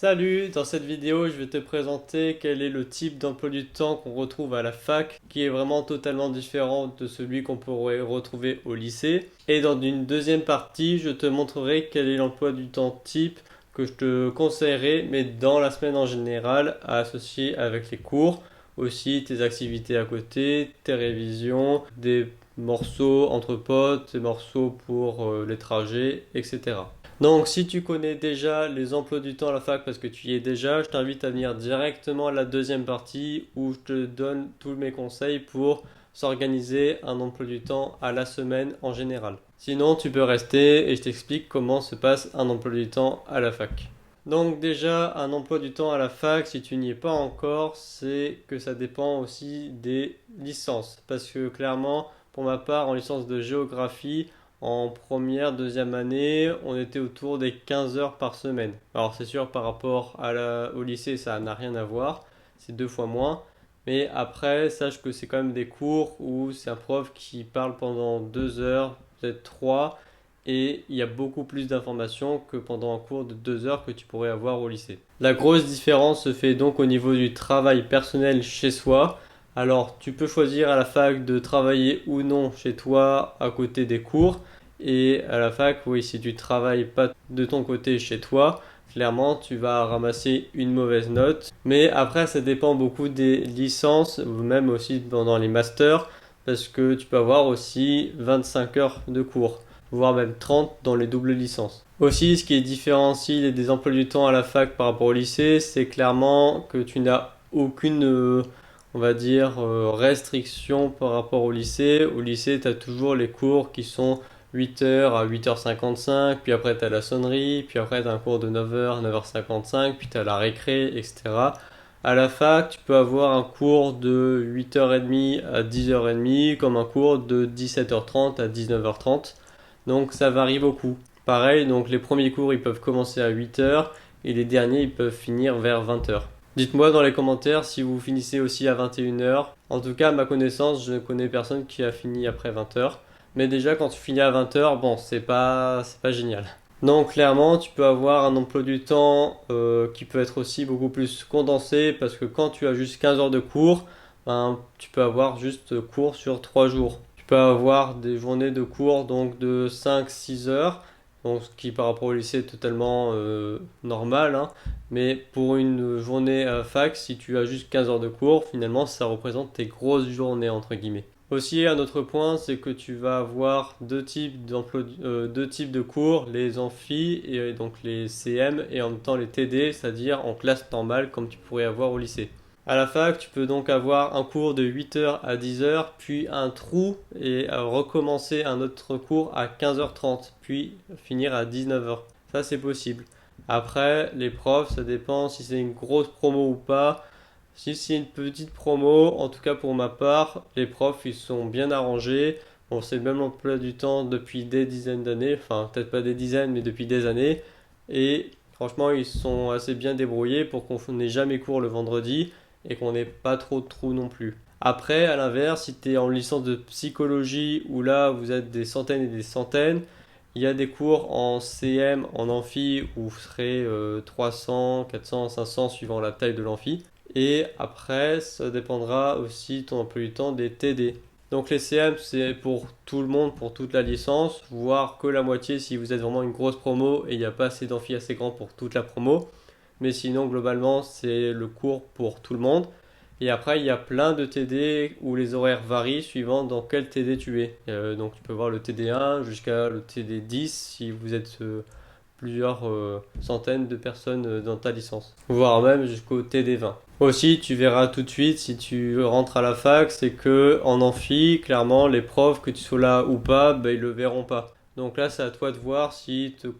Salut, dans cette vidéo je vais te présenter quel est le type d'emploi du temps qu'on retrouve à la fac qui est vraiment totalement différent de celui qu'on pourrait retrouver au lycée. Et dans une deuxième partie je te montrerai quel est l'emploi du temps type que je te conseillerais mais dans la semaine en général à associer avec les cours, aussi tes activités à côté, tes révisions, des morceaux entre potes, des morceaux pour les trajets, etc. Donc, si tu connais déjà les emplois du temps à la fac parce que tu y es déjà, je t'invite à venir directement à la deuxième partie où je te donne tous mes conseils pour s'organiser un emploi du temps à la semaine en général. Sinon, tu peux rester et je t'explique comment se passe un emploi du temps à la fac. Donc déjà, un emploi du temps à la fac, si tu n'y es pas encore, c'est que ça dépend aussi des licences. Parce que clairement, pour ma part, en licence de géographie, en première, deuxième année, on était autour des 15 heures par semaine. Alors c'est sûr, par rapport au lycée, ça n'a rien à voir, c'est 2 fois moins. Mais après, sache que c'est quand même des cours où c'est un prof qui parle pendant 2 heures, peut-être trois, et il y a beaucoup plus d'informations que pendant un cours de 2 heures que tu pourrais avoir au lycée. La grosse différence se fait donc au niveau du travail personnel chez soi. Alors, tu peux choisir à la fac de travailler ou non chez toi à côté des cours. Et à la fac, oui, si tu travailles pas de ton côté chez toi, clairement, tu vas ramasser une mauvaise note. Mais après, ça dépend beaucoup des licences, même aussi pendant les masters, parce que tu peux avoir aussi 25 heures de cours, voire même 30 dans les doubles licences. Aussi, ce qui est différencié des emplois du temps à la fac par rapport au lycée, c'est clairement que tu n'as aucune, on va dire, restriction par rapport au lycée. Au lycée, tu as toujours les cours qui sont 8h à 8h55, puis après tu as la sonnerie, puis après tu as un cours de 9h à 9h55, puis tu as la récré, etc. À la fac, tu peux avoir un cours de 8h30 à 10h30, comme un cours de 17h30 à 19h30. Donc ça varie beaucoup. Pareil, donc les premiers cours ils peuvent commencer à 8h et les derniers ils peuvent finir vers 20h. Dites-moi dans les commentaires si vous finissez aussi à 21h. En tout cas, à ma connaissance, je ne connais personne qui a fini après 20h. Mais déjà, quand tu finis à 20h, bon, c'est pas génial. Donc, clairement, tu peux avoir un emploi du temps qui peut être aussi beaucoup plus condensé parce que quand tu as juste 15 heures de cours, ben, tu peux avoir juste cours sur 3 jours. Tu peux avoir des journées de cours donc de 5-6 heures, donc ce qui par rapport au lycée est totalement normal, hein. Mais pour une journée à fac, si tu as juste 15 heures de cours, finalement, ça représente tes grosses journées, entre guillemets. Aussi, un autre point, c'est que tu vas avoir deux types de cours, les amphis et donc les CM et en même temps les TD, c'est-à-dire en classe normale comme tu pourrais avoir au lycée. À la fac, tu peux donc avoir un cours de 8h à 10h, puis un trou et recommencer un autre cours à 15h30, puis finir à 19h. Ça, c'est possible. Après, les profs, ça dépend si c'est une grosse promo ou pas. Si c'est une petite promo, en tout cas pour ma part, les profs ils sont bien arrangés. On sait le même emploi du temps depuis des dizaines d'années, enfin peut-être pas des dizaines, mais depuis des années. Et franchement, ils sont assez bien débrouillés pour qu'on n'ait jamais cours le vendredi et qu'on n'ait pas trop de trous non plus. Après, à l'inverse, si tu es en licence de psychologie où là vous êtes des centaines et des centaines, il y a des cours en CM, en amphi où vous serez 300, 400, 500 suivant la taille de l'amphi. Et après, ça dépendra aussi ton emploi du temps des TD. Donc les CM, c'est pour tout le monde, pour toute la licence, voire que la moitié si vous êtes vraiment une grosse promo et il n'y a pas assez d'amphi assez grand pour toute la promo. Mais sinon, globalement, c'est le cours pour tout le monde. Et après, il y a plein de TD où les horaires varient suivant dans quel TD tu es. Donc tu peux voir le TD1 jusqu'à le TD10 si vous êtes plusieurs centaines de personnes dans ta licence, voire même jusqu'au TD20. Aussi, tu verras tout de suite si tu rentres à la fac, c'est que en amphi, clairement, les profs, que tu sois là ou pas, ben, ils le verront pas. Donc là, c'est à toi de voir si le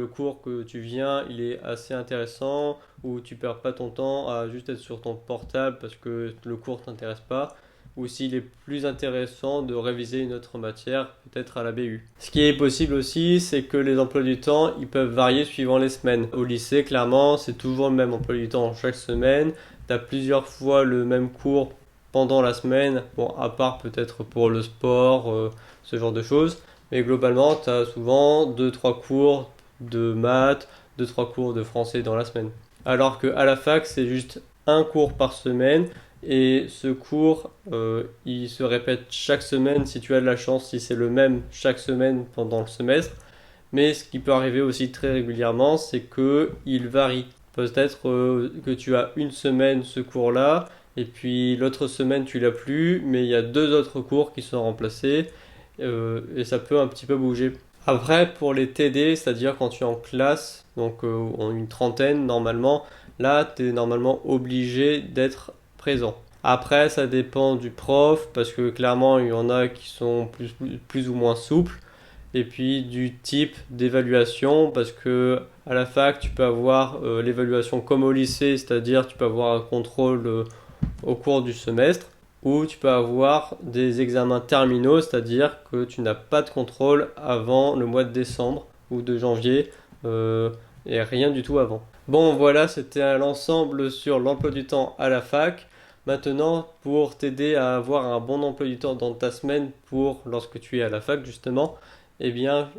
cours que tu viens, il est assez intéressant ou tu perds pas ton temps à juste être sur ton portable parce que le cours t'intéresse pas ou s'il est plus intéressant de réviser une autre matière, peut-être à la BU. Ce qui est possible aussi, c'est que les emplois du temps, ils peuvent varier suivant les semaines. Au lycée, clairement, c'est toujours le même emploi du temps chaque semaine. Tu as plusieurs fois le même cours pendant la semaine, bon, à part peut-être pour le sport, ce genre de choses. Mais globalement, tu as souvent deux trois cours de maths, deux trois cours de français dans la semaine. alors qu'à la fac, c'est juste un cours par semaine. Et ce cours, il se répète chaque semaine si tu as de la chance, si c'est le même chaque semaine pendant le semestre. Mais ce qui peut arriver aussi très régulièrement, c'est que il varie. Peut-être que tu as une semaine ce cours-là, et puis l'autre semaine tu l'as plus, mais il y a deux autres cours qui sont remplacés, et ça peut un petit peu bouger. Après, pour les TD, c'est-à-dire quand tu es en classe, donc en une trentaine normalement, là tu es normalement obligé d'être présent. Après, ça dépend du prof, parce que clairement il y en a qui sont plus ou moins souples et puis du type d'évaluation parce que à la fac tu peux avoir l'évaluation comme au lycée, c'est-à-dire tu peux avoir un contrôle au cours du semestre ou tu peux avoir des examens terminaux, c'est-à-dire que tu n'as pas de contrôle avant le mois de décembre ou de janvier et rien du tout avant. Bon voilà, c'était l'ensemble sur l'emploi du temps à la fac. Maintenant, pour t'aider à avoir un bon emploi du temps dans ta semaine pour lorsque tu es à la fac justement, eh bien,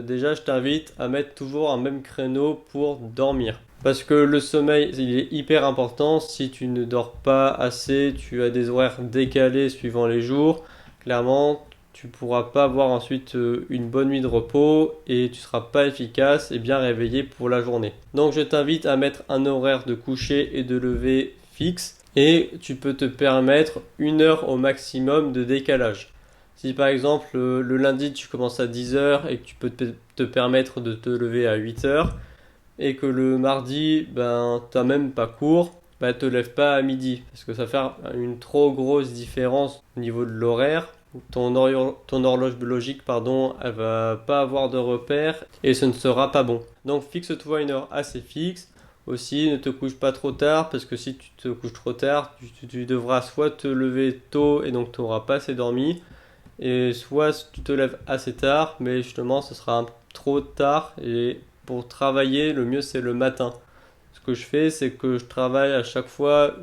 déjà, je t'invite à mettre toujours un même créneau pour dormir. Parce que le sommeil, il est hyper important. Si tu ne dors pas assez, tu as des horaires décalés suivant les jours, clairement, tu ne pourras pas avoir ensuite une bonne nuit de repos et tu ne seras pas efficace et bien réveillé pour la journée. Donc, je t'invite à mettre un horaire de coucher et de lever fixe et tu peux te permettre 1 heure au maximum de décalage. Si par exemple le lundi tu commences à 10 heures et que tu peux te permettre de te lever à 8 heures et que le mardi t'as même pas cours, te lève pas à midi parce que ça fait une trop grosse différence au niveau de l'horaire. Ton horloge biologique, elle va pas avoir de repère et ce ne sera pas bon. Donc fixe-toi 1 heure assez fixe. Aussi, ne te couche pas trop tard parce que si tu te couches trop tard, tu devras soit te lever tôt et donc tu n'auras pas assez dormi, et soit tu te lèves assez tard, mais justement ce sera trop tard et pour travailler, le mieux c'est le matin. Ce que je fais, c'est que je travaille à chaque fois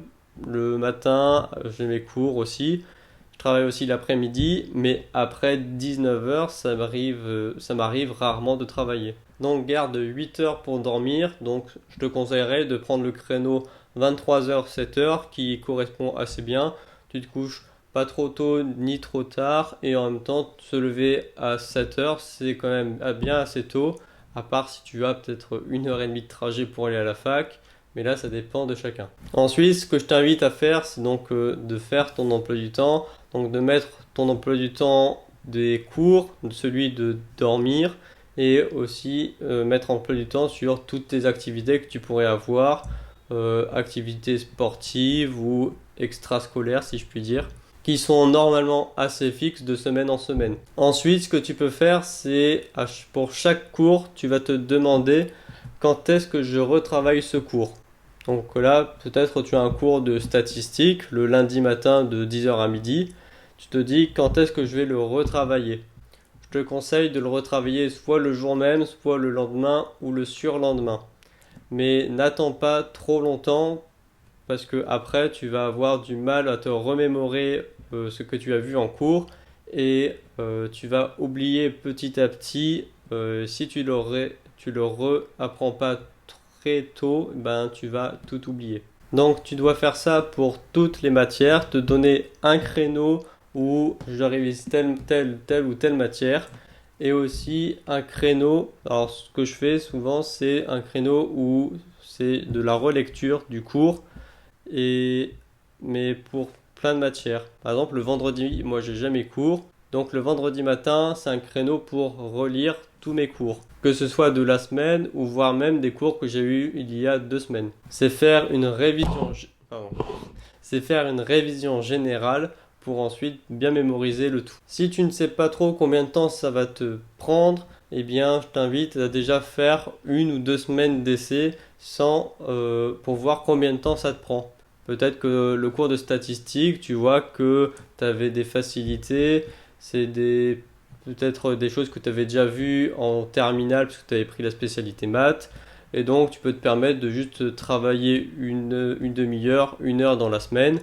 le matin, j'ai mes cours aussi. Je travaille aussi l'après-midi, mais après 19 heures, ça m'arrive rarement de travailler. Donc garde 8 heures pour dormir, donc je te conseillerais de prendre le créneau 23 heures 7 heures qui correspond assez bien. Tu te couches pas trop tôt ni trop tard et en même temps se lever à 7 heures c'est quand même bien assez tôt, à part si tu as peut-être 1 heure et demie de trajet pour aller à la fac, mais là ça dépend de chacun. Ensuite, ce que je t'invite à faire, c'est donc de faire ton emploi du temps, donc de mettre ton emploi du temps des cours, celui de dormir, et aussi mettre emploi du temps sur toutes tes activités que tu pourrais avoir, activités sportives ou extrascolaires si je puis dire, qui sont normalement assez fixes de semaine en semaine. Ensuite, ce que tu peux faire, c'est pour chaque cours, tu vas te demander quand est-ce que je retravaille ce cours. Donc là, peut-être tu as un cours de statistique le lundi matin de 10 heures à midi. Tu te dis quand est-ce que je vais le retravailler. Je te conseille de le retravailler soit le jour même, soit le lendemain ou le surlendemain. Mais n'attends pas trop longtemps parce que après tu vas avoir du mal à te remémorer ce que tu as vu en cours et tu vas oublier petit à petit. Si tu le réapprends pas très tôt, tu vas tout oublier. Donc tu dois faire ça pour toutes les matières, te donner un créneau où je révise telle ou telle matière et aussi un créneau. Alors ce que je fais souvent c'est un créneau où c'est de la relecture du cours mais pour plein de matières. Par exemple le vendredi, moi j'ai jamais cours, donc le vendredi matin c'est un créneau pour relire tous mes cours, que ce soit de la semaine ou voire même des cours que j'ai eu il y a 2 semaines. C'est faire une révision générale pour ensuite bien mémoriser le tout. Si tu ne sais pas trop combien de temps ça va te prendre, eh bien je t'invite à déjà faire 1 ou 2 semaines d'essai pour voir combien de temps ça te prend. Peut-être que le cours de statistique, tu vois que tu avais des facilités, c'est peut-être des choses que tu avais déjà vues en terminale parce que tu avais pris la spécialité maths. Et donc tu peux te permettre de juste travailler une demi-heure, 1 heure dans la semaine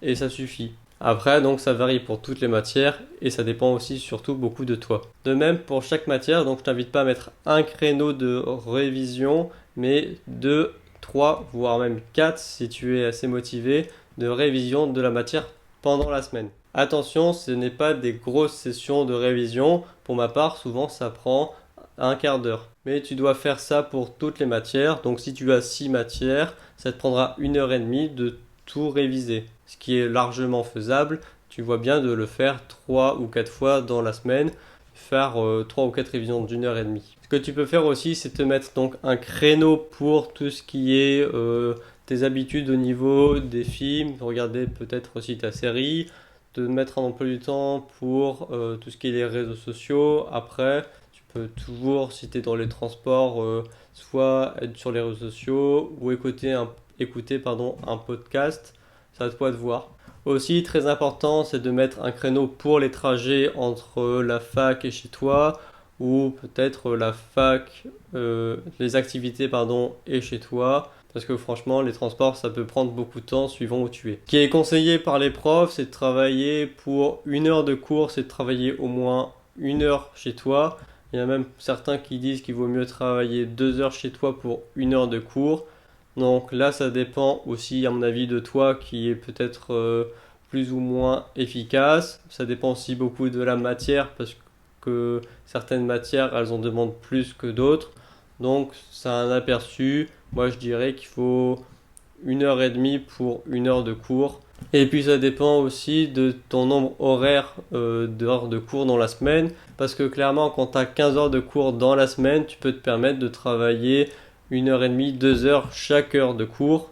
et ça suffit. Après, donc ça varie pour toutes les matières et ça dépend aussi surtout beaucoup de toi. De même pour chaque matière, donc je t'invite pas à mettre un créneau de révision, mais 2, 3 voire même 4 si tu es assez motivé de révision de la matière pendant la semaine. Attention, ce n'est pas des grosses sessions de révision. Pour ma part, souvent ça prend un quart d'heure. Mais tu dois faire ça pour toutes les matières. Donc si tu as 6 matières, ça te prendra 1h30 de tout réviser. Ce qui est largement faisable. Tu vois bien de le faire 3 ou 4 fois dans la semaine. Faire 3 ou 4 révisions d'1h30. Ce que tu peux faire aussi, c'est te mettre donc un créneau pour tout ce qui est tes habitudes au niveau des films. Regarder peut-être aussi ta série. De mettre un emploi du temps pour tout ce qui est les réseaux sociaux. Après, tu peux toujours, si tu es dans les transports, soit être sur les réseaux sociaux ou écouter un podcast. C'est à toi de voir. Aussi, très important, c'est de mettre un créneau pour les trajets entre la fac et chez toi, ou peut-être la fac, les activités, et chez toi. Parce que franchement, les transports, ça peut prendre beaucoup de temps suivant où tu es. Ce qui est conseillé par les profs, c'est de travailler pour 1 heure de cours, c'est de travailler au moins 1 heure chez toi. Il y en a même certains qui disent qu'il vaut mieux travailler 2 heures chez toi pour 1 heure de cours. Donc là, ça dépend aussi, à mon avis, de toi qui est peut-être plus ou moins efficace. Ça dépend aussi beaucoup de la matière parce que certaines matières, elles en demandent plus que d'autres. Donc, c'est un aperçu. Moi, je dirais qu'il faut 1h30 pour 1 heure de cours. Et puis, ça dépend aussi de ton nombre horaire d'heures de cours dans la semaine. Parce que clairement, quand tu as 15 heures de cours dans la semaine, tu peux te permettre de travailler 1h30, 2 heures chaque heure de cours.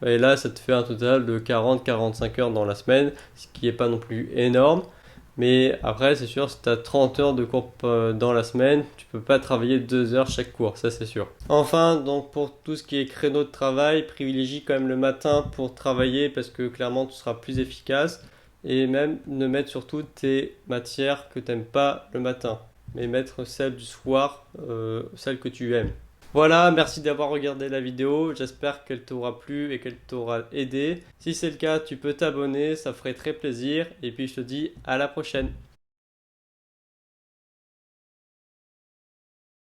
Et là, ça te fait un total de 40-45 heures dans la semaine, ce qui n'est pas non plus énorme. Mais après, c'est sûr, si tu as 30 heures de cours dans la semaine, tu peux pas travailler 2 heures chaque cours, ça c'est sûr. Enfin, donc pour tout ce qui est créneau de travail, privilégie quand même le matin pour travailler parce que clairement tu seras plus efficace. Et même ne mettre surtout tes matières que tu n'aimes pas le matin, mais mettre celles du soir, celles que tu aimes. Voilà, merci d'avoir regardé la vidéo, j'espère qu'elle t'aura plu et qu'elle t'aura aidé. Si c'est le cas, tu peux t'abonner, ça ferait très plaisir. Et puis je te dis à la prochaine.